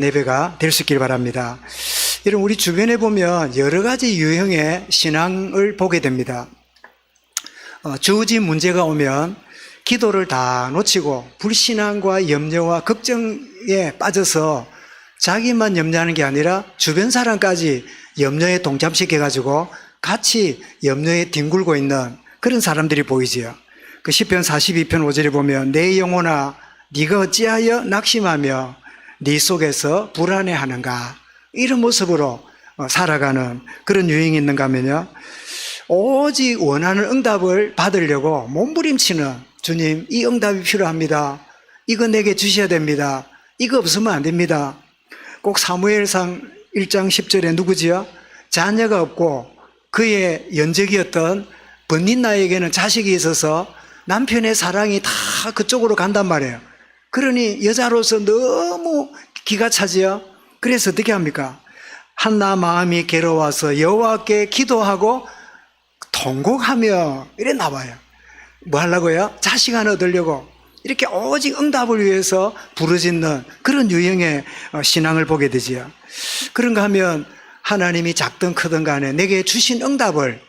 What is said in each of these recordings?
예배가 될 수 있길 바랍니다. 이런 우리 주변에 보면 여러 가지 유형의 신앙을 보게 됩니다. 주어진 문제가 오면 기도를 다 놓치고 불신앙과 염려와 걱정에 빠져서 자기만 염려하는 게 아니라 주변 사람까지 염려에 동참시켜가지고 같이 염려에 뒹굴고 있는 그런 사람들이 보이지요. 그 시편 42편 5절에 보면 내 영혼아 네가 어찌하여 낙심하며 네 속에서 불안해하는가, 이런 모습으로 살아가는 그런 유행이 있는가 하면요, 오직 원하는 응답을 받으려고 몸부림치는, 주님 이 응답이 필요합니다, 이거 내게 주셔야 됩니다, 이거 없으면 안 됩니다. 꼭 사무엘상 1장 10절에 누구지요? 자녀가 없고 그의 연적이었던 번닛나에게는 자식이 있어서 남편의 사랑이 다 그쪽으로 간단 말이에요. 그러니 여자로서 너무 기가 차지요. 그래서 어떻게 합니까? 한나 마음이 괴로워서 여호와께 기도하고 통곡하며 이래 나와요. 뭐 하려고요? 자식 하나 얻으려고. 이렇게 오직 응답을 위해서 부르짖는 그런 유형의 신앙을 보게 되지요. 그런가 하면 하나님이 작든 크든 간에 내게 주신 응답을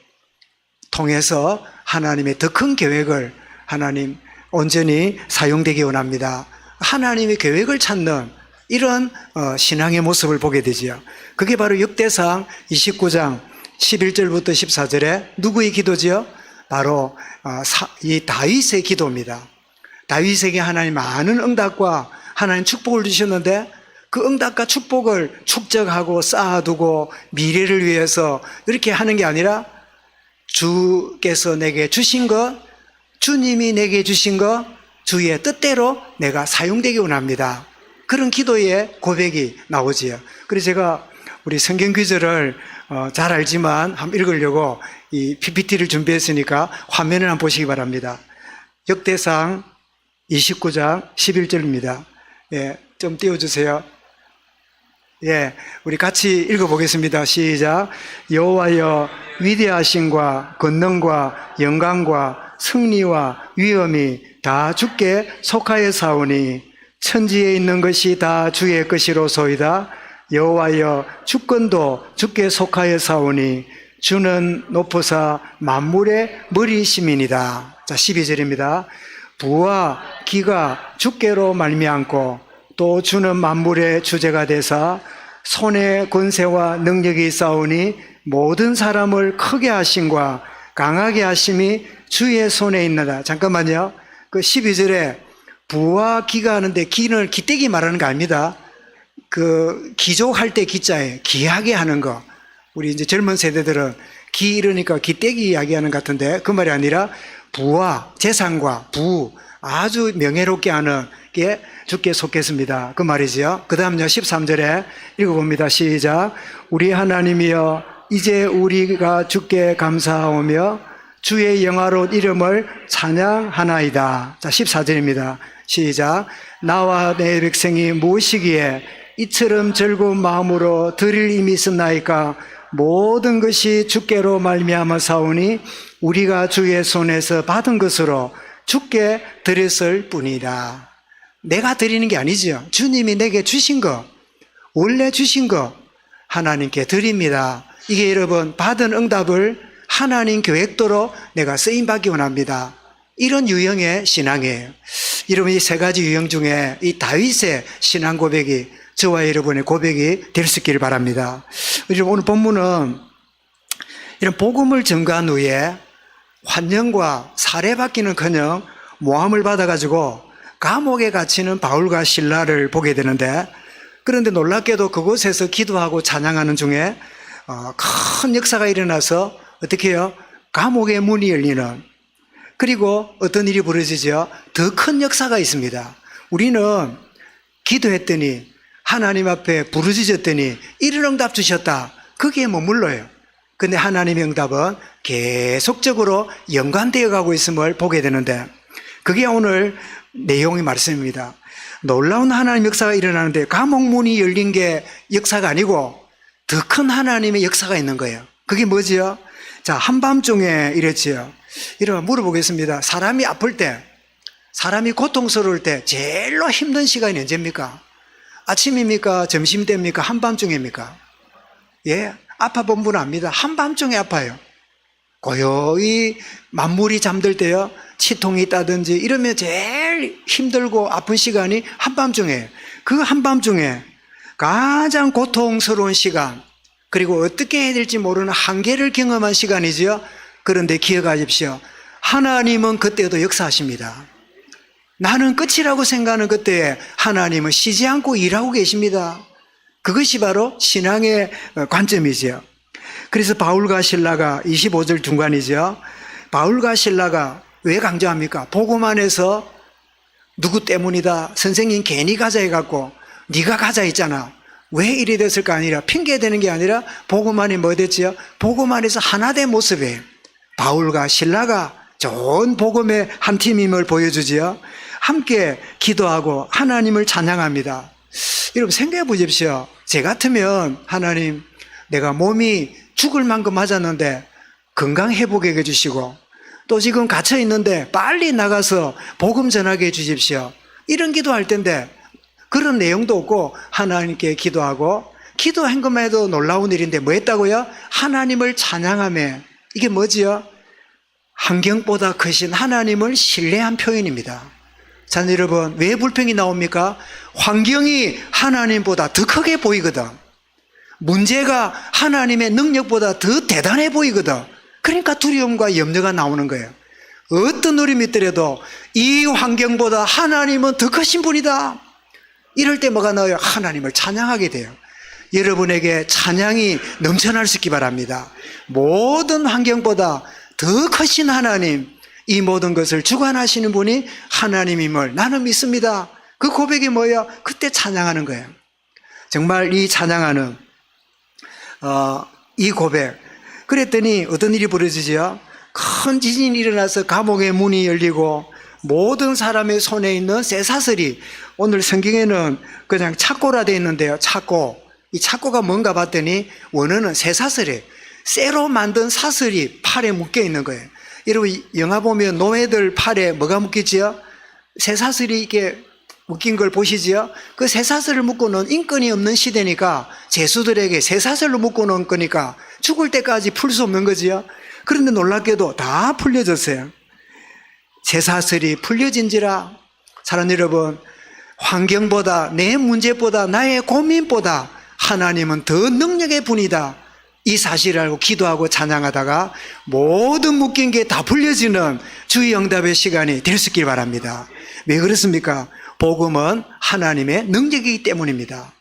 통해서 하나님의 더 큰 계획을 하나님 온전히 사용되기 원합니다. 하나님의 계획을 찾는 이런 신앙의 모습을 보게 되지요. 그게 바로 역대상 29장 11절부터 14절에 누구의 기도지요? 바로 이 다윗의 기도입니다. 다윗에게 하나님 많은 응답과 하나님 축복을 주셨는데 그 응답과 축복을 축적하고 쌓아두고 미래를 위해서 이렇게 하는 게 아니라 주께서 내게 주신 것, 주님이 내게 주신 것, 주의 뜻대로 내가 사용되기 원합니다. 그런 기도의 고백이 나오지요. 그래서 제가 우리 성경 구절을 잘 알지만 한번 읽으려고 이 PPT를 준비했으니까 화면을 한번 보시기 바랍니다. 역대상 29장 11절입니다. 예, 좀 띄워주세요. 예, 우리 같이 읽어보겠습니다. 시작. 여호와여 위대하심과 권능과 영광과 승리와 위엄이 다 주께 속하여 사오니 천지에 있는 것이 다 주의 것이로소이다. 여호와여 주권도 주께 속하여 사오니 주는 높으사 만물의 머리심이니이다. 자, 12절입니다. 부와 기가 주께로 말미암고 또 주는 만물의 주제가 되사 손에 권세와 능력이 있사오니 모든 사람을 크게 하심과 강하게 하심이 주의 손에 있나다. 잠깐만요. 그 12절에 부와 기가 하는데 기는 기떼기 말하는 거 아닙니다. 그 기족할 때 기자예요. 기하게 하는 거. 우리 이제 젊은 세대들은 기 이러니까 기떼기 이야기하는 것 같은데 그 말이 아니라 부와 재산과 부, 아주 명예롭게 하는 게 주께 속했습니다. 그 말이지요. 그 다음요 13절에 읽어봅니다. 시작. 우리 하나님이여 이제 우리가 주께 감사하오며 주의 영화로운 이름을 찬양하나이다. 자, 14절입니다. 시작. 나와 내 백성이 무엇이기에 이처럼 즐거운 마음으로 드릴 힘이 있었나이까. 모든 것이 주께로 말미암아 사오니 우리가 주의 손에서 받은 것으로 주께 드렸을 뿐이다. 내가 드리는 게 아니죠. 주님이 내게 주신 거, 원래 주신 거 하나님께 드립니다. 이게 여러분 받은 응답을 하나님 계획대로 내가 쓰임받기 원합니다. 이런 유형의 신앙이에요. 여러분 이 세 가지 유형 중에 이 다윗의 신앙 고백이 저와 여러분의 고백이 될 수 있기를 바랍니다. 오늘 본문은 이런 복음을 전가한 후에 환영과 사례받기는커녕 모함을 받아가지고 감옥에 갇히는 바울과 실라를 보게 되는데, 그런데 놀랍게도 그곳에서 기도하고 찬양하는 중에 큰 역사가 일어나서 어떻게 해요? 감옥의 문이 열리는, 그리고 어떤 일이 벌어지죠? 더 큰 역사가 있습니다. 우리는 기도했더니 하나님 앞에 부르짖었더니 이런 응답 주셨다, 거기에 머물러요. 근데 하나님의 응답은 계속적으로 연관되어 가고 있음을 보게 되는데, 그게 오늘 내용의 말씀입니다. 놀라운 하나님 역사가 일어나는데 감옥 문이 열린 게 역사가 아니고 더 큰 하나님의 역사가 있는 거예요. 그게 뭐지요? 자, 한밤중에 이랬지요. 이러면 물어보겠습니다. 사람이 아플 때, 사람이 고통스러울 때 제일로 힘든 시간이 언제입니까? 아침입니까? 점심 때입니까? 한밤중입니까? 예, 아파본 분 압니다. 한밤중에 아파요. 고요히 만물이 잠들 때요, 치통이 있다든지 이러면 제일 힘들고 아픈 시간이 한밤중에, 그 한밤중에 가장 고통스러운 시간, 그리고 어떻게 해야 될지 모르는 한계를 경험한 시간이지요. 그런데 기억하십시오. 하나님은 그때도 역사하십니다. 나는 끝이라고 생각하는 그때에 하나님은 쉬지 않고 일하고 계십니다. 그것이 바로 신앙의 관점이죠. 그래서 바울과 실라가 25절 중간이죠. 바울과 실라가 왜 강조합니까? 복음 안에서 누구 때문이다, 선생님 괜히 가자 해갖고 네가 가자 했잖아, 왜 이리 됐을까 아니라 핑계대는 게 아니라 복음 안에 뭐 됐지요? 복음 안에서 하나 된 모습에 바울과 실라가 좋은 복음의 한 팀임을 보여주지요. 함께 기도하고 하나님을 찬양합니다. 여러분 생각해 보십시오. 제 같으면 하나님, 내가 몸이 죽을 만큼 맞았는데 건강 회복해 주시고, 또 지금 갇혀 있는데 빨리 나가서 복음 전하게 해 주십시오, 이런 기도할 텐데 그런 내용도 없고 하나님께 기도하고, 기도한 것만 해도 놀라운 일인데 뭐 했다고요? 하나님을 찬양하며. 이게 뭐지요? 환경보다 크신 하나님을 신뢰한 표현입니다. 자, 여러분, 왜 불평이 나옵니까? 환경이 하나님보다 더 크게 보이거든. 문제가 하나님의 능력보다 더 대단해 보이거든. 그러니까 두려움과 염려가 나오는 거예요. 어떤 어려움이 있더라도 이 환경보다 하나님은 더 크신 분이다, 이럴 때 뭐가 나와요? 하나님을 찬양하게 돼요. 여러분에게 찬양이 넘쳐날 수 있기 바랍니다. 모든 환경보다 더 크신 하나님, 이 모든 것을 주관하시는 분이 하나님임을 나는 믿습니다. 그 고백이 뭐예요? 그때 찬양하는 거예요. 정말 이 찬양하는 이 고백, 그랬더니 어떤 일이 벌어지죠? 큰 지진이 일어나서 감옥의 문이 열리고 모든 사람의 손에 있는 쇠사슬이, 오늘 성경에는 그냥 착고라 되어 있는데요, 착고. 이 착고가 뭔가 봤더니 원어는 쇠사슬이에요. 쇠로 만든 사슬이 팔에 묶여 있는 거예요. 여러분 영화 보면 노예들 팔에 뭐가 묶이지요? 쇠사슬이 이렇게 묶인 걸 보시지요? 그 쇠사슬을 묶고는 인권이 없는 시대니까 죄수들에게 쇠사슬로 묶어놓은 거니까 죽을 때까지 풀 수 없는 거지요. 그런데 놀랍게도 다 풀려졌어요. 쇠사슬이 풀려진지라. 사랑 여러분, 환경보다, 내 문제보다, 나의 고민보다 하나님은 더 능력의 분이다, 이 사실을 알고 기도하고 찬양하다가 모든 묶인 게 다 풀려지는 주의 응답의 시간이 될 수 있길 바랍니다. 왜 그렇습니까? 복음은 하나님의 능력이기 때문입니다.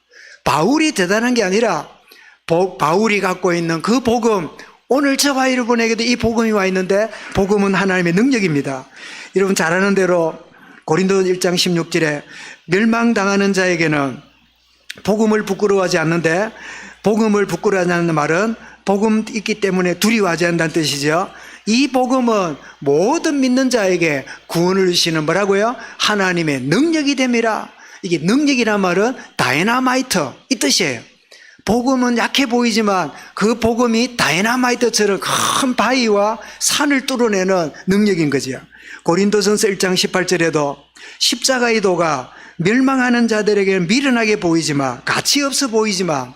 바울이 대단한 게 아니라 바울이 갖고 있는 그 복음, 오늘 저와 여러분에게도 이 복음이 와 있는데 복음은 하나님의 능력입니다. 여러분 잘 아는 대로 고린도 1장 16절에 멸망당하는 자에게는 복음을 부끄러워하지 않는데, 복음을 부끄러워하지 않는 말은 복음 있기 때문에 두려워하지 않는다는 뜻이죠. 이 복음은 모든 믿는 자에게 구원을 주시는 뭐라고요? 하나님의 능력이 됨이라. 이게 능력이란 말은 다이나마이트, 이 뜻이에요. 복음은 약해 보이지만 그 복음이 다이나마이트처럼 큰 바위와 산을 뚫어내는 능력인 거죠. 고린도전서 1장 18절에도 십자가의 도가 멸망하는 자들에게는 미련하게 보이지만, 가치 없어 보이지만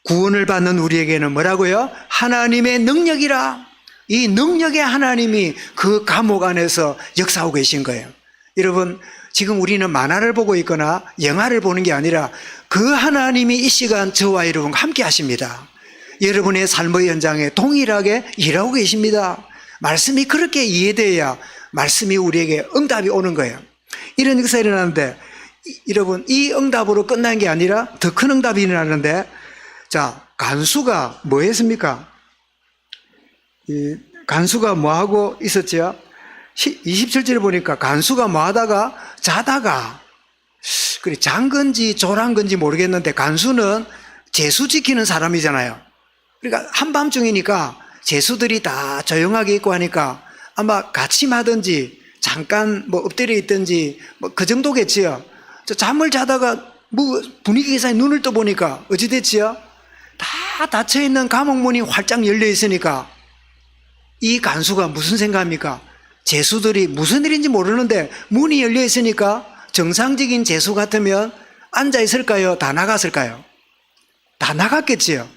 구원을 받는 우리에게는 뭐라고요? 하나님의 능력이라. 이 능력의 하나님이 그 감옥 안에서 역사하고 계신 거예요. 여러분 지금 우리는 만화를 보고 있거나 영화를 보는 게 아니라 그 하나님이 이 시간 저와 여러분과 함께 하십니다. 여러분의 삶의 현장에 동일하게 일하고 계십니다. 말씀이 그렇게 이해되어야 말씀이 우리에게 응답이 오는 거예요. 이런 역사가 일어나는데, 여러분 이 응답으로 끝난 게 아니라 더 큰 응답이 일어나는데, 자, 간수가 뭐 했습니까? 이 간수가 뭐 하고 있었죠? 27절에 보니까 간수가 뭐 하다가 자다가, 그래 잔 건지 졸한 건지 모르겠는데 간수는 제수 지키는 사람이잖아요. 그러니까 한밤중이니까 제수들이 다 조용하게 있고 하니까 아마 같이마든지 잠깐 뭐 엎드려 있든지 뭐 그 정도겠지요. 잠을 자다가 뭐 분위기 이상에 눈을 떠보니까 어찌 됐지요? 다 닫혀있는 감옥문이 활짝 열려 있으니까 이 간수가 무슨 생각합니까? 제수들이 무슨 일인지 모르는데 문이 열려 있으니까 정상적인 제수 같으면 앉아 있을까요? 다 나갔을까요? 다 나갔겠지요.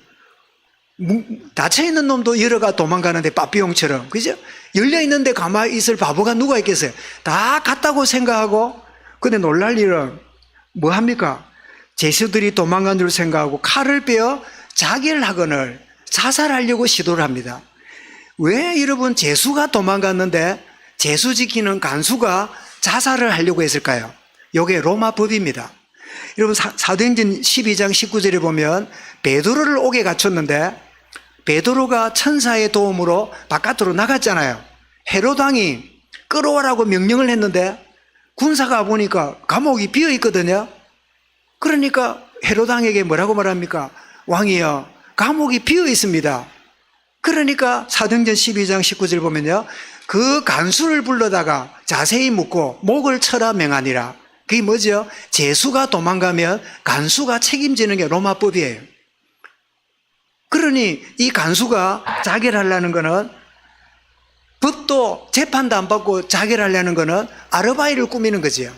닫혀 있는 놈도 열어가 도망가는데 빠삐용처럼, 그죠? 열려 있는데 가만히 있을 바보가 누가 있겠어요? 다 갔다고 생각하고. 근데 놀랄 일은 뭐 합니까? 죄수들이 도망간 줄 생각하고 칼을 빼어 자기를 하거늘 자살하려고 시도를 합니다. 왜 여러분 죄수가 도망갔는데 죄수 지키는 간수가 자살을 하려고 했을까요? 이게 로마 법입니다. 여러분 사도행전 12장 19절에 보면 베드로를 옥에 갇혔는데 베드로가 천사의 도움으로 바깥으로 나갔잖아요. 헤롯 왕이 끌어오라고 명령을 했는데 군사가 보니까 감옥이 비어 있거든요. 그러니까 헤롯 왕에게 뭐라고 말합니까? 왕이여, 감옥이 비어 있습니다. 그러니까 사도행전 12장 19절 보면요, 그 간수를 불러다가 자세히 묻고 목을 쳐라 명하니라. 그게 뭐죠? 죄수가 도망가면 간수가 책임지는 게 로마법이에요. 그러니 이 간수가 자결하려는 거는, 법도 재판도 안 받고 자결하려는 거는 아르바이를 꾸미는 거지요.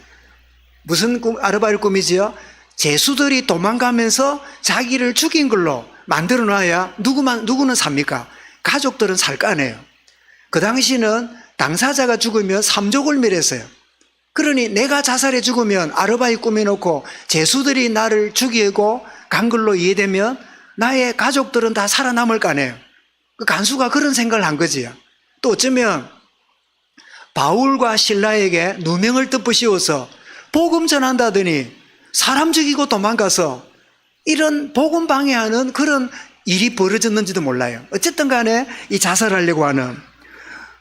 무슨 아르바이를 꾸미지요? 죄수들이 도망가면서 자기를 죽인 걸로 만들어 놔야 누구는 삽니까? 가족들은 살 거 아니에요. 그 당시는 당사자가 죽으면 삼족을멸했어요. 그러니 내가 자살해 죽으면 아르바이 꾸며놓고 죄수들이 나를 죽이고 간 걸로 이해되면 나의 가족들은 다 살아남을 거 아니에요. 그 간수가 그런 생각을 한 거지요. 또 어쩌면 바울과 실라에게 누명을 덮으씌워서 복음 전한다더니 사람 죽이고 도망가서 이런 복음 방해하는 그런 일이 벌어졌는지도 몰라요. 어쨌든 간에 이 자살하려고 하는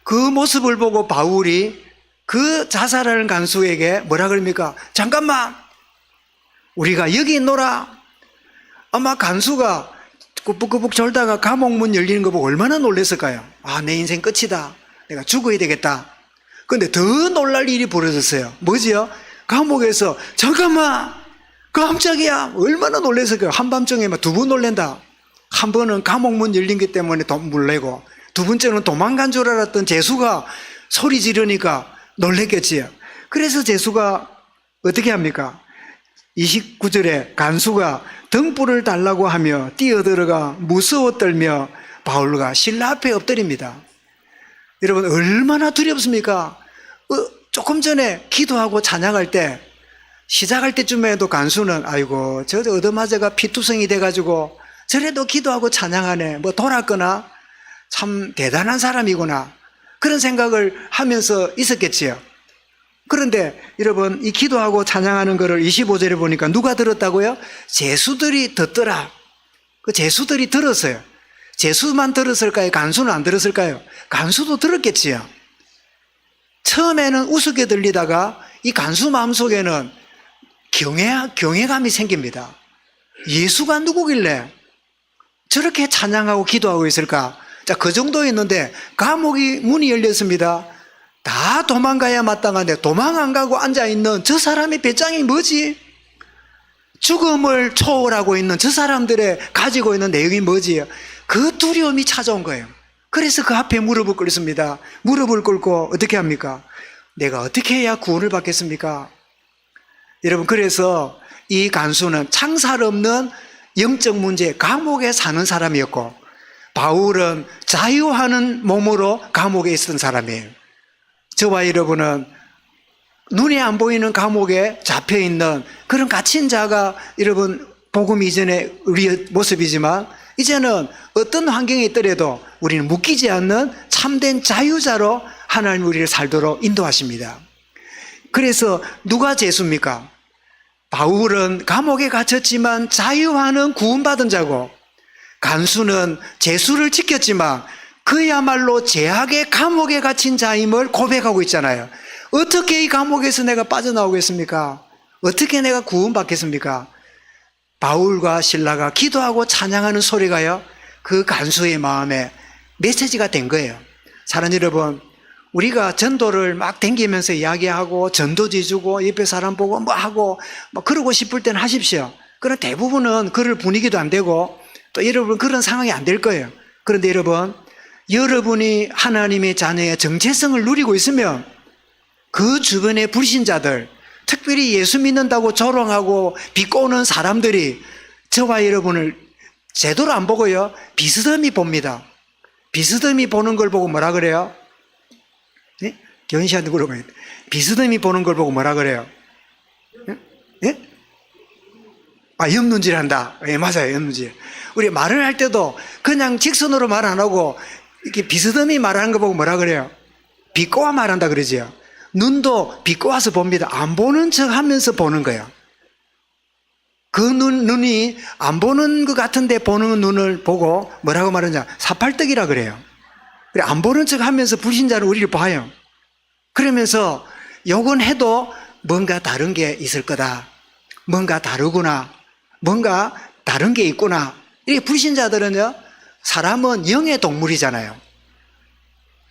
그 모습을 보고 바울이 그 자살하는 간수에게 뭐라 그럽니까? 잠깐만, 우리가 여기 있노라. 아마 간수가 꾸북꾸북 졸다가 감옥 문 열리는 거 보고 얼마나 놀랐을까요? 아, 내 인생 끝이다. 내가 죽어야 되겠다. 근데 더 놀랄 일이 벌어졌어요. 뭐지요? 감옥에서 잠깐만, 깜짝이야. 얼마나 놀랐을까요? 한밤중에 막 두 번 놀란다. 한 번은 감옥 문 열린 것 때문에 놀래고, 두 번째는 도망간 줄 알았던 죄수가 소리 지르니까 놀랬겠지요. 그래서 죄수가 어떻게 합니까? 29절에 간수가 등불을 달라고 하며 뛰어들어가 무서워 떨며 바울과 실라 앞에 엎드립니다. 여러분 얼마나 두렵습니까? 조금 전에 기도하고 찬양할 때, 시작할 때쯤에도 간수는 아이고 저 얻어맞아가 피투성이 돼가지고 저래도 기도하고 찬양하네, 뭐 돌았거나 참 대단한 사람이구나, 그런 생각을 하면서 있었겠지요. 그런데 여러분 이 기도하고 찬양하는 거를 25절에 보니까 누가 들었다고요? 죄수들이 듣더라. 그 죄수들이 들었어요. 죄수만 들었을까요? 간수는 안 들었을까요? 간수도 들었겠지요. 처음에는 우습게 들리다가 이 간수 마음속에는 경외감이 생깁니다. 예수가 누구길래 저렇게 찬양하고 기도하고 있을까? 자, 그 정도였는데 감옥이 문이 열렸습니다. 다 도망가야 마땅한데 도망 안 가고 앉아있는 저 사람의 배짱이 뭐지? 죽음을 초월하고 있는 저 사람들의 가지고 있는 내용이 뭐지? 그 두려움이 찾아온 거예요. 그래서 그 앞에 무릎을 꿇습니다. 무릎을 꿇고 어떻게 합니까? 내가 어떻게 해야 구원을 받겠습니까? 여러분, 그래서 이 간수는 창살 없는 영적 문제, 감옥에 사는 사람이었고, 바울은 자유하는 몸으로 감옥에 있었던 사람이에요. 저와 여러분은 눈에 안 보이는 감옥에 잡혀있는 그런 갇힌 자가 여러분 복음 이전에 우리의 모습이지만, 이제는 어떤 환경에 있더라도 우리는 묶이지 않는 참된 자유자로 하나님 우리를 살도록 인도하십니다. 그래서 누가 죄수입니까? 바울은 감옥에 갇혔지만 자유하는 구원받은 자고, 간수는 죄수를 지켰지만 그야말로 죄악의 감옥에 갇힌 자임을 고백하고 있잖아요. 어떻게 이 감옥에서 내가 빠져나오겠습니까? 어떻게 내가 구원받겠습니까? 바울과 실라가 기도하고 찬양하는 소리가요, 그 간수의 마음에 메시지가 된 거예요. 사랑하는 여러분, 우리가 전도를 막 댕기면서 이야기하고 전도지 주고 옆에 사람 보고 뭐 하고 뭐 그러고 싶을 때는 하십시오. 그런 대부분은 그럴 분위기도 안 되고 또 여러분 그런 상황이 안 될 거예요. 그런데 여러분, 여러분이 하나님의 자녀의 정체성을 누리고 있으면 그 주변의 불신자들, 특별히 예수 믿는다고 조롱하고 비꼬는 사람들이 저와 여러분을 제대로 안 보고요, 비스듬히 봅니다. 비스듬히 보는 걸 보고 뭐라 그래요? 네? 견 씨한테 물어봐요. 비스듬히 보는 걸 보고 뭐라 그래요? 예? 아, 옆눈질 한다. 예, 맞아요. 옆눈질. 우리 말을 할 때도 그냥 직선으로 말 안 하고 이렇게 비스듬히 말하는 거 보고 뭐라 그래요? 비꼬아 말한다 그러지요. 눈도 비꼬아서 봅니다. 안 보는 척 하면서 보는 거예요. 그 눈이 안 보는 것 같은데 보는 눈을 보고 뭐라고 말하냐? 사팔떡이라 그래요. 그래, 안 보는 척 하면서 불신자는 우리를 봐요. 그러면서 욕은 해도 뭔가 다른 게 있을 거다. 뭔가 다르구나. 뭔가 다른 게 있구나. 이 불신자들은요, 사람은 영의 동물이잖아요.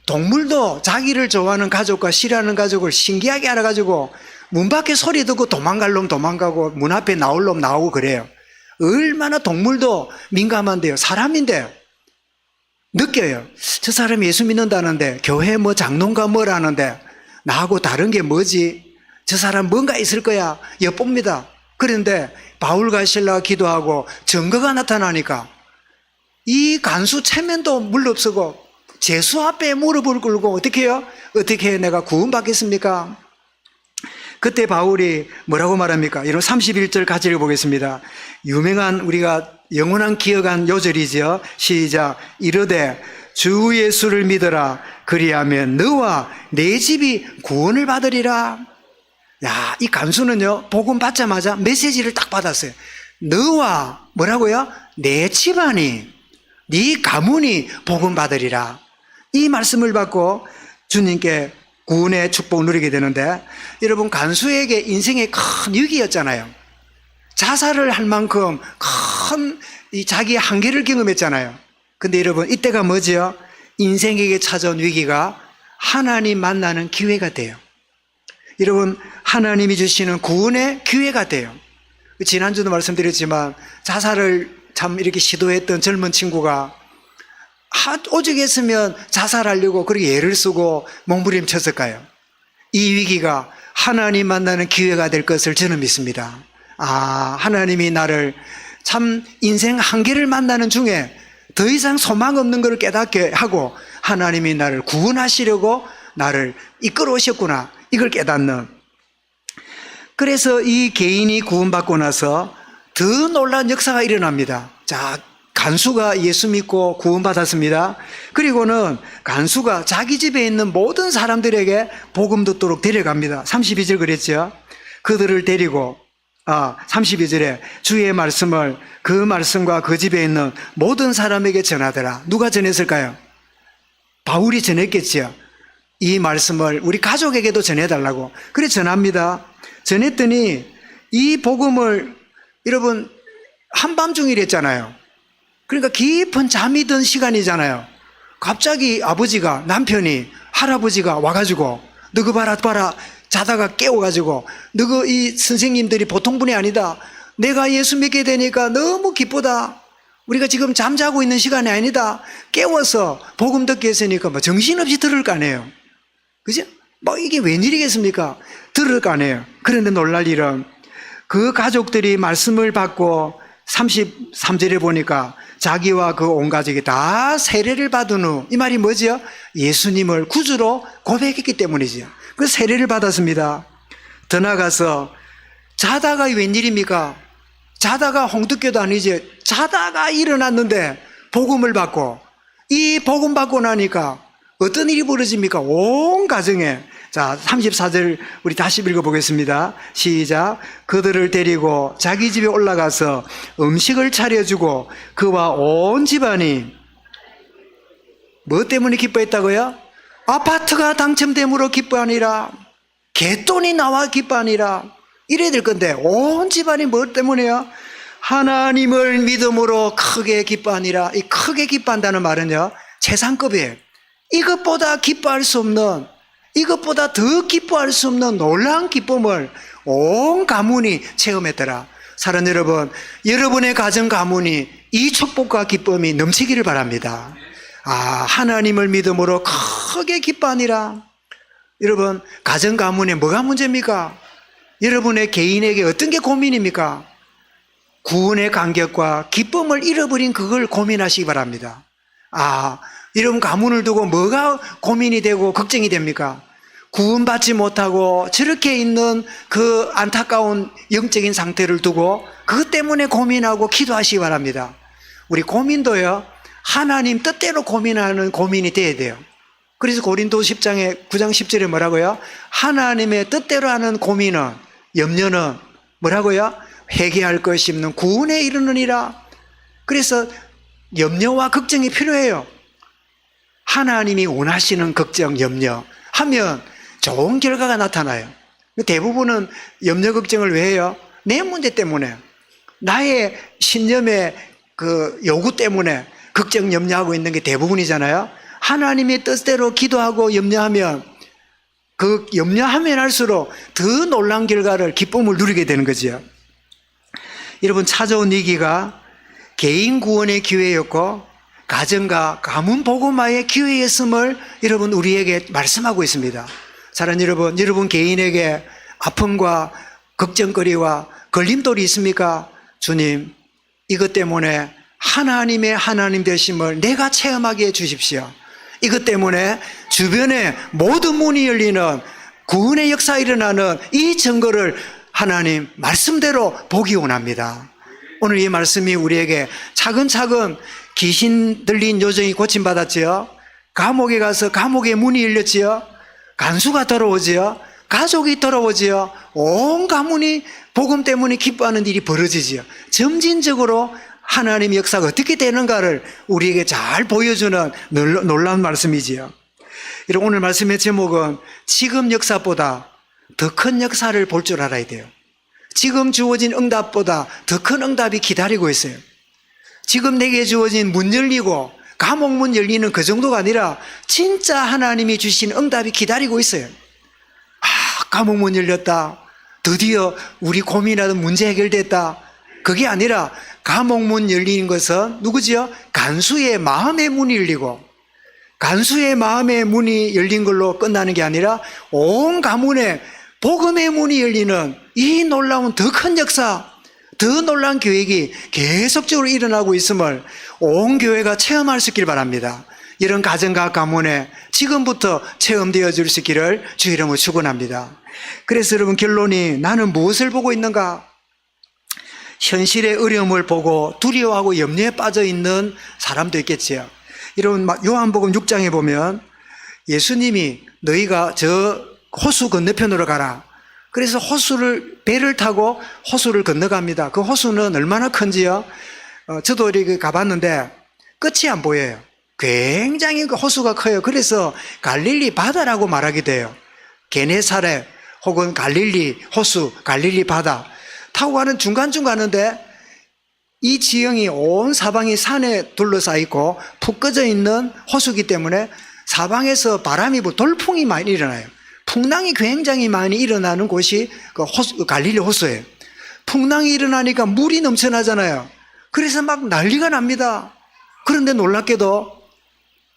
동물도 자기를 좋아하는 가족과 싫어하는 가족을 신기하게 알아가지고 문 밖에 소리 듣고 도망갈 놈 도망가고 문 앞에 나올 놈 나오고 그래요. 얼마나 동물도 민감한데요. 사람인데 느껴요. 저 사람이 예수 믿는다는데 교회 뭐 장로인가 뭐라는데 나하고 다른 게 뭐지? 저 사람 뭔가 있을 거야. 엿봅니다. 그런데 바울과 실라가 기도하고 증거가 나타나니까 이 간수 체면도 물러서고 제수 앞에 무릎을 꿇고 어떻게 해요? 어떻게 내가 구원받겠습니까? 그때 바울이 뭐라고 말합니까? 이런 31절 같이 읽어보겠습니다. 유명한 우리가 영원한 기억한 요절이죠. 시작. 이르되 주 예수를 믿어라. 그리하면 너와 내 집이 구원을 받으리라. 야, 이 간수는요, 복음 받자마자 메시지를 딱 받았어요. 너와 뭐라고요? 내 집안이, 네 가문이 복음 받으리라. 이 말씀을 받고 주님께 구원의 축복을 누리게 되는데, 여러분, 간수에게 인생의 큰 위기였잖아요. 자살을 할 만큼 큰 이 자기의 한계를 경험했잖아요. 근데 여러분, 이때가 뭐지요? 인생에게 찾아온 위기가 하나님 만나는 기회가 돼요. 여러분, 하나님이 주시는 구원의 기회가 돼요. 지난주도 말씀드렸지만 자살을 참 이렇게 시도했던 젊은 친구가 오죽했으면 자살하려고 그렇게 애를 쓰고 몸부림쳤을까요? 이 위기가 하나님 만나는 기회가 될 것을 저는 믿습니다. 아, 하나님이 나를 참 인생 한계를 만나는 중에 더 이상 소망 없는 걸 깨닫게 하고 하나님이 나를 구원하시려고 나를 이끌어 오셨구나, 이걸 깨닫는. 그래서 이 개인이 구원받고 나서 더 놀라운 역사가 일어납니다. 자, 간수가 예수 믿고 구원받았습니다. 그리고는 간수가 자기 집에 있는 모든 사람들에게 복음 듣도록 데려갑니다. 32절 그랬죠. 그들을 데리고 32절에 주의 말씀을 그 말씀과 그 집에 있는 모든 사람에게 전하더라. 누가 전했을까요? 바울이 전했겠죠. 이 말씀을 우리 가족에게도 전해달라고. 그래 전합니다. 전했더니 이 복음을 여러분 한밤중이랬잖아요. 그러니까 깊은 잠이 든 시간이잖아요. 갑자기 아버지가, 남편이, 할아버지가 와가지고 너 그 봐라 자다가 깨워가지고 너 이 선생님들이 보통 분이 아니다. 내가 예수 믿게 되니까 너무 기쁘다. 우리가 지금 잠자고 있는 시간이 아니다. 깨워서 복음 듣게 했으니까 뭐 정신없이 들을 거 아니에요. 그죠? 뭐 이게 웬일이겠습니까? 들을 거 아니에요. 그런데 놀랄 일은 그 가족들이 말씀을 받고 33절에 보니까 자기와 그 온 가족이 다 세례를 받은 후, 이 말이 뭐지요? 예수님을 구주로 고백했기 때문이지요. 그래서 세례를 받았습니다. 더 나가서 자다가 웬일입니까? 자다가 홍두깨도 아니지. 자다가 일어났는데 복음을 받고, 이 복음 받고 나니까 어떤 일이 벌어집니까? 온 가정에. 자, 34절 우리 다시 읽어보겠습니다. 시작. 그들을 데리고 자기 집에 올라가서 음식을 차려주고 그와 온 집안이 뭐 때문에 기뻐했다고요? 아파트가 당첨됨으로 기뻐하니라. 갯돈이 나와 기뻐하니라. 이래야 될 건데 온 집안이 뭐 때문에요? 하나님을 믿음으로 크게 기뻐하니라. 이 크게 기뻐한다는 말은요, 최상급이에요. 이것보다 기뻐할 수 없는, 이것보다 더 기뻐할 수 없는 놀라운 기쁨을 온 가문이 체험했더라. 사랑하는 여러분, 여러분의 가정 가문이 이 축복과 기쁨이 넘치기를 바랍니다. 하나님을 믿음으로 크게 기뻐하니라. 여러분, 가정 가문에 뭐가 문제입니까? 여러분의 개인에게 어떤 게 고민입니까? 구원의 감격과 기쁨을 잃어버린 그걸 고민하시기 바랍니다. 여러분 가문을 두고 뭐가 고민이 되고 걱정이 됩니까? 구원받지 못하고 저렇게 있는 그 안타까운 영적인 상태를 두고 그것 때문에 고민하고 기도하시기 바랍니다. 우리 고민도요, 하나님 뜻대로 고민하는 고민이 돼야 돼요. 그래서 고린도 10장에 9장 10절에 뭐라고요? 하나님의 뜻대로 하는 고민은, 염려는 뭐라고요? 회개할 것이 없는 구원에 이르느니라. 그래서 염려와 걱정이 필요해요. 하나님이 원하시는 걱정, 염려 하면 좋은 결과가 나타나요. 대부분은 염려 걱정을 왜 해요? 내 문제 때문에, 나의 신념의 그 요구 때문에 걱정, 염려하고 있는 게 대부분이잖아요. 하나님의 뜻대로 기도하고 염려하면, 그 염려하면 할수록 더 놀라운 결과를, 기쁨을 누리게 되는 거죠. 여러분, 찾아온 위기가 개인 구원의 기회였고 가정과 가문 복음화의 기회였음을 여러분 우리에게 말씀하고 있습니다. 사랑하는 여러분, 여러분 개인에게 아픔과 걱정거리와 걸림돌이 있습니까? 주님, 이것 때문에 하나님의 하나님 되심을 내가 체험하게 해 주십시오. 이것 때문에 주변에 모든 문이 열리는 구원의 역사 일어나는 이 증거를 하나님 말씀대로 보기 원합니다. 오늘 이 말씀이 우리에게 차근차근 귀신 들린 요정이 고침받았지요. 감옥에 가서 감옥의 문이 열렸지요. 간수가 돌아오지요. 가족이 돌아오지요. 온 가문이 복음 때문에 기뻐하는 일이 벌어지지요. 점진적으로 하나님의 역사가 어떻게 되는가를 우리에게 잘 보여주는 놀라운 말씀이지요. 오늘 말씀의 제목은 지금 역사보다 더 큰 역사를 볼 줄 알아야 돼요. 지금 주어진 응답보다 더 큰 응답이 기다리고 있어요. 지금 내게 주어진 문 열리고 감옥 문 열리는 그 정도가 아니라 진짜 하나님이 주신 응답이 기다리고 있어요. 감옥 문 열렸다. 드디어 우리 고민하던 문제 해결됐다. 그게 아니라 감옥 문 열리는 것은 누구지요? 간수의 마음의 문이 열리고, 간수의 마음의 문이 열린 걸로 끝나는 게 아니라 온 가문에 복음의 문이 열리는 이 놀라운 더 큰 역사, 더 놀라운 계획이 계속적으로 일어나고 있음을 온 교회가 체험할 수 있기를 바랍니다. 이런 가정과 가문에 지금부터 체험되어 줄 수 있기를 주 이름으로 축원합니다. 그래서 여러분, 결론이 나는 무엇을 보고 있는가? 현실의 어려움을 보고 두려워하고 염려에 빠져 있는 사람도 있겠지요. 여러분, 요한복음 6장에 보면 예수님이 너희가 저 호수 건너편으로 가라. 그래서 배를 타고 호수를 건너갑니다. 그 호수는 얼마나 큰지요? 저도 이렇게 가봤는데 끝이 안 보여요. 굉장히 그 호수가 커요. 그래서 갈릴리 바다라고 말하게 돼요. 게네사렛 혹은 갈릴리 호수, 갈릴리 바다 타고 가는 중간쯤 가는데 이 지형이 온 사방이 산에 둘러싸여 있고 푹 꺼져 있는 호수이기 때문에 사방에서 바람이 불고 돌풍이 많이 일어나요. 풍랑이 굉장히 많이 일어나는 곳이 갈릴리 호수예요. 풍랑이 일어나니까 물이 넘쳐나잖아요. 그래서 막 난리가 납니다. 그런데 놀랍게도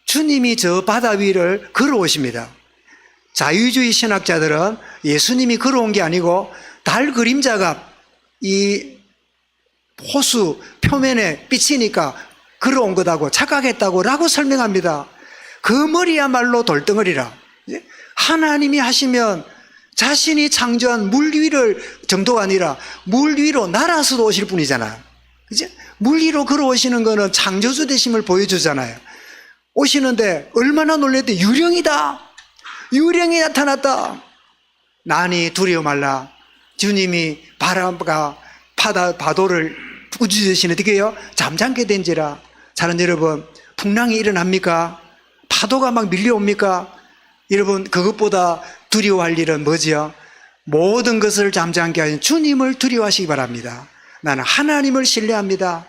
주님이 저 바다 위를 걸어오십니다. 자유주의 신학자들은 예수님이 걸어온 게 아니고 달 그림자가 이 호수 표면에 비치니까 걸어온 거다고 착각했다고 라고 설명합니다. 그 머리야말로 돌덩어리라. 하나님이 하시면 자신이 창조한 물 위를 정도가 아니라 물 위로 날아서도 오실 분이잖아요. 그죠? 물 위로 걸어오시는 거는 창조주 되심을 보여주잖아요. 오시는데 얼마나 놀랬대. 유령이다. 유령이 나타났다. 나니 두려워 말라. 주님이 바람과 파도를 꾸짖으시는 어떻게 해요? 잠잠게 된지라. 사랑하는 여러분, 풍랑이 일어납니까? 파도가 막 밀려옵니까? 여러분, 그것보다 두려워할 일은 뭐지요? 모든 것을 잠잠케 하신 주님을 두려워하시기 바랍니다. 나는 하나님을 신뢰합니다.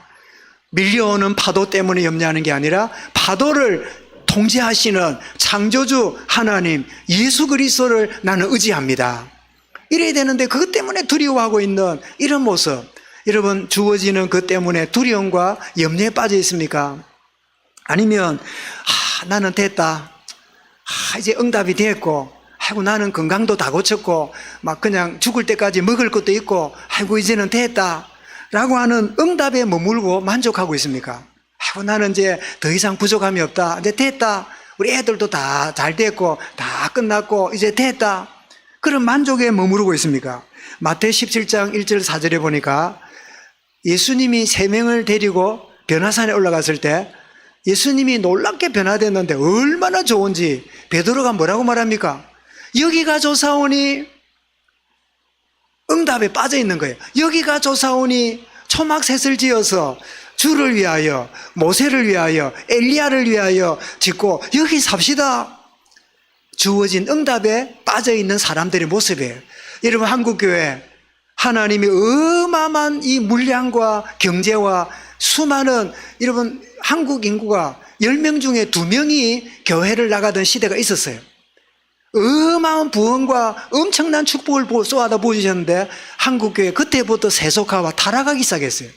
밀려오는 파도 때문에 염려하는 게 아니라 파도를 통제하시는 창조주 하나님 예수 그리스도를 나는 의지합니다. 이래야 되는데 그것 때문에 두려워하고 있는 이런 모습, 여러분 주어지는 것 때문에 두려움과 염려에 빠져 있습니까? 아니면 나는 됐다, 이제 응답이 됐고 아이고, 나는 건강도 다 고쳤고, 막 그냥 죽을 때까지 먹을 것도 있고, 아이고, 이제는 됐다. 라고 하는 응답에 머물고 만족하고 있습니까? 아이고, 나는 이제 더 이상 부족함이 없다. 이제 됐다. 우리 애들도 다 잘 됐고, 다 끝났고, 이제 됐다. 그런 만족에 머무르고 있습니까? 마태 17장 1절 4절에 보니까 예수님이 3명을 데리고 변화산에 올라갔을 때 예수님이 놀랍게 변화됐는데 얼마나 좋은지 베드로가 뭐라고 말합니까? 여기가 조사오니, 응답에 빠져 있는 거예요. 여기가 조사오니 초막셋을 지어서 주를 위하여, 모세를 위하여, 엘리야를 위하여 짓고 여기 삽시다. 주어진 응답에 빠져 있는 사람들의 모습이에요. 여러분, 한국교회 하나님이 어마어마한 이 물량과 경제와 수많은, 여러분, 한국 인구가 10명 중에 2명이 교회를 나가던 시대가 있었어요. 어마어마한 부흥과 엄청난 축복을 쏘아다 보여주셨는데 한국교회 그때부터 세속화와 타락하기 시작했어요.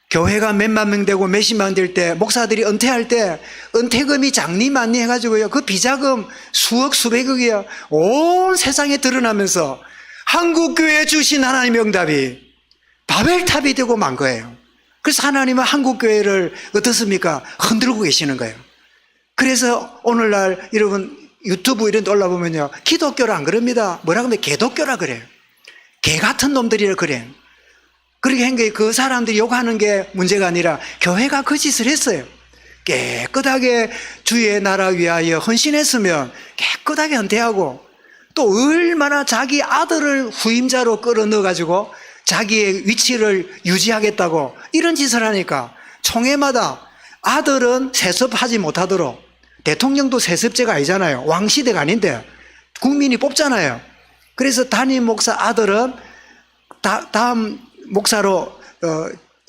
교회가 몇만 명 되고 몇십만 될 때, 목사들이 은퇴할 때 은퇴금이 장리만리 해가지고요, 그 비자금 수억 수백억이야 온 세상에 드러나면서 한국교회에 주신 하나님의 응답이 바벨탑이 되고 만 거예요. 그래서 하나님은 한국교회를 어떻습니까? 흔들고 계시는 거예요. 그래서 오늘날 여러분 유튜브 이런 데 올라보면요, 기독교라 안 그럽니다. 뭐라 그러면 개독교라 그래요. 개 같은 놈들이라 그래요. 그렇게 한 게 그 사람들이 욕하는 게 문제가 아니라 교회가 그 짓을 했어요. 깨끗하게 주의 나라 위하여 헌신했으면 깨끗하게 헌태하고, 또 얼마나 자기 아들을 후임자로 끌어넣어가지고 자기의 위치를 유지하겠다고 이런 짓을 하니까 총회마다 아들은 세습하지 못하도록, 대통령도 세습제가 아니잖아요. 왕시대가 아닌데 국민이 뽑잖아요. 그래서 담임 목사 아들은 다음 목사로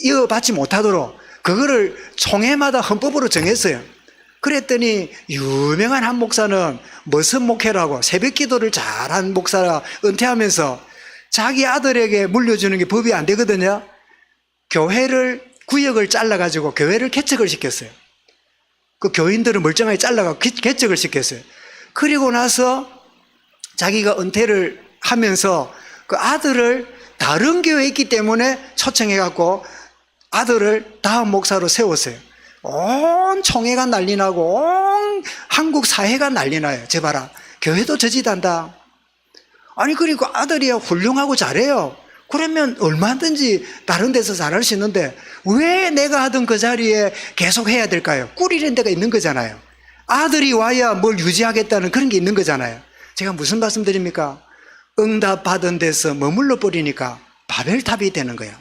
이어받지 못하도록 그거를 총회마다 헌법으로 정했어요. 그랬더니 유명한 한 목사는 머슴 목회라고 새벽 기도를 잘한 목사라 은퇴하면서 자기 아들에게 물려주는 게 법이 안 되거든요. 교회를 구역을 잘라가지고 교회를 개척을 시켰어요. 그 교인들을 멀쩡하게 잘라가 개척을 시켰어요. 그리고 나서 자기가 은퇴를 하면서 그 아들을 다른 교회에 있기 때문에 초청해갖고 아들을 다음 목사로 세웠어요. 온 총회가 난리 나고 온 한국 사회가 난리 나요. 저 봐라, 교회도 저짓한다. 아니, 그리고 아들이 훌륭하고 잘해요. 그러면 얼마든지 다른 데서 잘할 수 있는데 왜 내가 하던 그 자리에 계속 해야 될까요? 꾸리는 데가 있는 거잖아요. 아들이 와야 뭘 유지하겠다는 그런 게 있는 거잖아요. 제가 무슨 말씀 드립니까? 응답 받은 데서 머물러 버리니까 바벨탑이 되는 거야.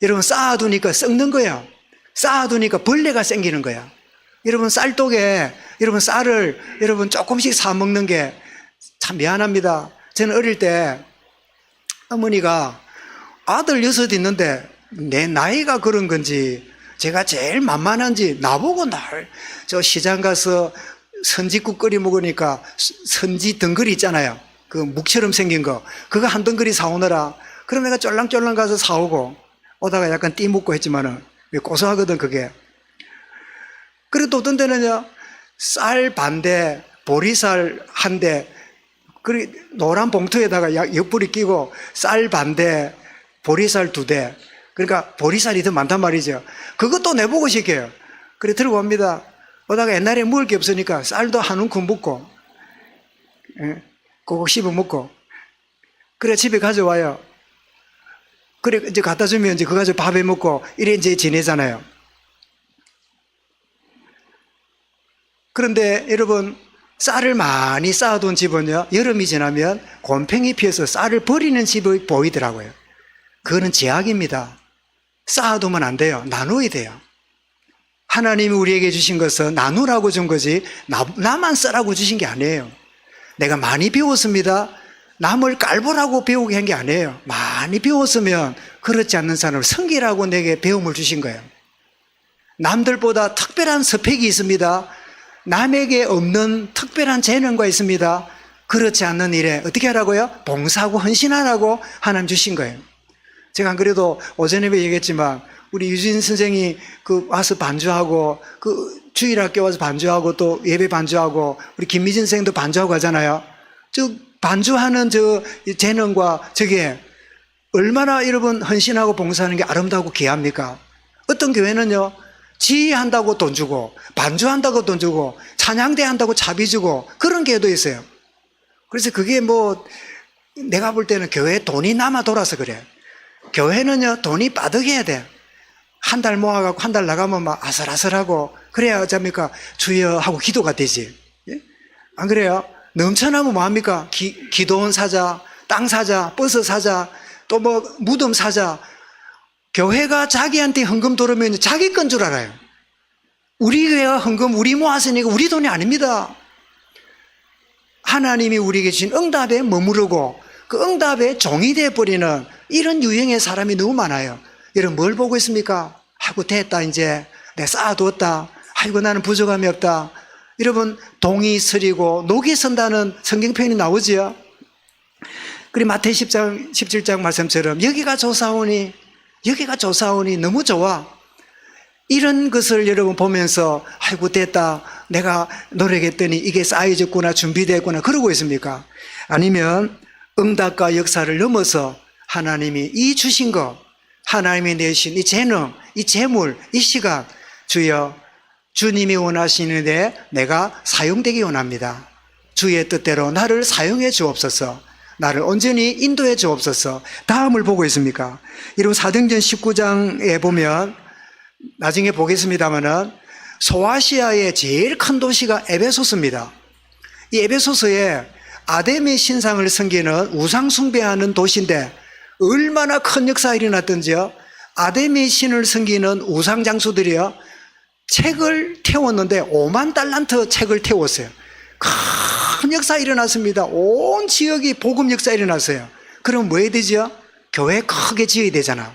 여러분, 쌓아두니까 썩는 거야. 쌓아두니까 벌레가 생기는 거야. 여러분, 쌀독에 여러분 쌀을 여러분 조금씩 사 먹는 게 참 미안합니다. 저는 어릴 때 어머니가 아들 6 있는데 내 나이가 그런 건지 제가 제일 만만한지 나보고 저 시장 가서 선지국 끓여 먹으니까 선지 덩거리 있잖아요. 그 묵처럼 생긴 거, 그거 한 덩거리 사오느라, 그럼 내가 쫄랑쫄랑 가서 사오고 오다가 약간 띠 묻고 했지만은 고소하거든 그게. 그리고 또 어떤 때는요, 쌀 반대, 보리쌀 한 대, 그리고 노란 봉투에다가 옆구리 끼고 쌀 반대, 보리쌀 2대, 그러니까 보리쌀이 더 많단 말이죠. 그것도 내보고 시켜요. 그래 들고 옵니다. 오다가 옛날에 먹을 게 없으니까 쌀도 한 움큼 묻고, 그거 씹어 먹고, 그래 집에 가져와요. 그래 이제 갖다 주면 이제 그거 가지고 밥에 먹고 이래 이제 지내잖아요. 그런데 여러분, 쌀을 많이 쌓아둔 집은요, 여름이 지나면 곰팡이 피어서 쌀을 버리는 집이 보이더라고요. 그거는 제약입니다. 쌓아두면 안 돼요. 나눠야 돼요. 하나님이 우리에게 주신 것은 나누라고 준 거지 나만 쓰라고 주신 게 아니에요. 내가 많이 배웠습니다. 남을 깔보라고 배우게 한 게 아니에요. 많이 배웠으면 그렇지 않는 사람을 섬기라고 내게 배움을 주신 거예요. 남들보다 특별한 스펙이 있습니다. 남에게 없는 특별한 재능과 있습니다. 그렇지 않는 일에 어떻게 하라고요? 봉사하고 헌신하라고 하나님 주신 거예요. 제가 안 그래도 오전에 얘기했지만 우리 유진 선생이 와서 반주하고, 주일학교 와서 반주하고, 또 예배 반주하고, 우리 김미진 선생도 반주하고 하잖아요. 반주하는 재능과 저게 얼마나 여러분 헌신하고 봉사하는 게 아름다고 귀합니까? 어떤 교회는요, 지휘한다고 돈 주고, 반주한다고 돈 주고, 찬양대 한다고 차비 주고, 그런 교회도 있어요. 그래서 그게 내가 볼 때는 교회에 돈이 남아 돌아서 그래. 교회는요, 돈이 빠득해야 돼. 한 달 모아갖고 한 달 나가면 막 아슬아슬하고, 그래야 어쩝니까? 주여 하고 기도가 되지. 예? 안 그래요? 넘쳐나면 뭐합니까? 기도원 사자, 땅 사자, 버스 사자, 또 무덤 사자. 교회가 자기한테 헌금 들어오면 자기 건 줄 알아요. 우리 교회가 헌금 우리 모았으니까 우리 돈이 아닙니다. 하나님이 우리에게 주신 응답에 머무르고 그 응답에 종이 되어버리는 이런 유형의 사람이 너무 많아요. 여러분 뭘 보고 있습니까? 아이고 됐다 이제 내가 쌓아두었다. 아이고 나는 부족함이 없다. 여러분 동이 서리고 녹이 선다는 성경 표현이 나오지요. 그리고 마태이 10장 17장 말씀처럼 여기가 좋사오니 너무 좋아. 이런 것을 여러분 보면서 아이고 됐다 내가 노력했더니 이게 쌓여졌구나 준비됐구나 그러고 있습니까? 아니면 응답과 역사를 넘어서 하나님이 이 주신 것, 하나님이 내신 이 재능, 이 재물, 이 시간 주여 주님이 원하시는데 내가 사용되기 원합니다. 주의 뜻대로 나를 사용해 주옵소서. 나를 온전히 인도해 주옵소서. 다음을 보고 있습니까? 이런 사도행전 19장에 보면 나중에 보겠습니다만은 소아시아의 제일 큰 도시가 에베소스입니다. 이 에베소스에 아데미 신상을 섬기는 우상 숭배하는 도시인데 얼마나 큰 역사가 일어났던지요. 아데미 신을 섬기는 우상 장수들이요 책을 태웠는데 5만 달란트 책을 태웠어요. 큰 역사 일어났습니다. 온 지역이 복음 역사 일어났어요. 그럼 뭐 해야 되죠? 교회 크게 지어야 되잖아.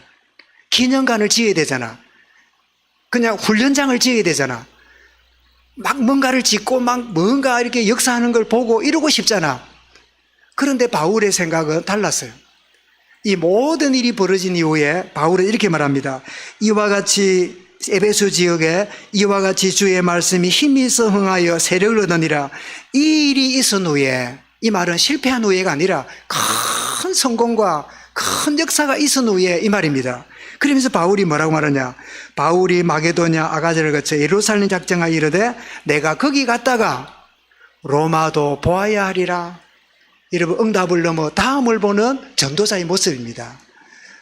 기념관을 지어야 되잖아. 그냥 훈련장을 지어야 되잖아. 막 뭔가를 짓고 막 뭔가 이렇게 역사하는 걸 보고 이러고 싶잖아. 그런데 바울의 생각은 달랐어요. 이 모든 일이 벌어진 이후에 바울은 이렇게 말합니다. 이와 같이 에베소 지역에 이와 같이 주의 말씀이 힘이 있어 흥하여 세력을 얻으니라. 이 일이 있은 후에, 이 말은 실패한 후에가 아니라 큰 성공과 큰 역사가 있은 후에 이 말입니다. 그러면서 바울이 뭐라고 말하냐? 바울이 마게도냐 아가제를 거쳐 예루살렘 작정하여 이르되 내가 거기 갔다가 로마도 보아야 하리라. 여러분 응답을 넘어 다음을 보는 전도자의 모습입니다.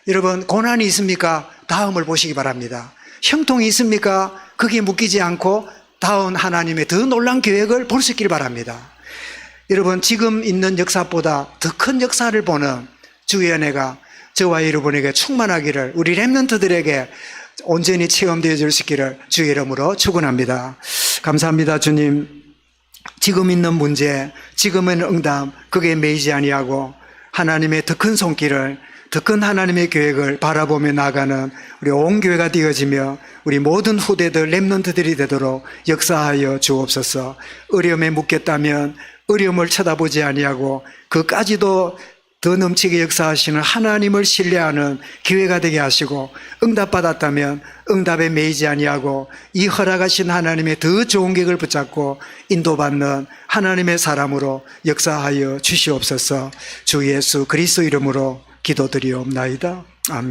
여러분 고난이 있습니까? 다음을 보시기 바랍니다. 형통이 있습니까? 거기에 묶이지 않고 다음 하나님의 더 놀라운 계획을 볼 수 있기를 바랍니다. 여러분 지금 있는 역사보다 더 큰 역사를 보는 주의 은혜가 저와 여러분에게 충만하기를 우리 렘넌트들에게 온전히 체험되어 줄 수 있기를 주의 이름으로 축원합니다. 감사합니다. 주님. 지금 있는 문제, 지금은 응답 그게 매이지 아니하고 하나님의 더 큰 손길을 더 큰 하나님의 계획을 바라보며 나가는 우리 온 교회가 되어지며 우리 모든 후대들 렘넌트들이 되도록 역사하여 주옵소서. 어려움에 묶였다면 어려움을 쳐다보지 아니하고 그까지도 더 넘치게 역사하시는 하나님을 신뢰하는 기회가 되게 하시고 응답받았다면 응답에 매이지 아니하고 이 허락하신 하나님의 더 좋은 계획을 붙잡고 인도받는 하나님의 사람으로 역사하여 주시옵소서. 주 예수 그리스도 이름으로 기도드리옵나이다.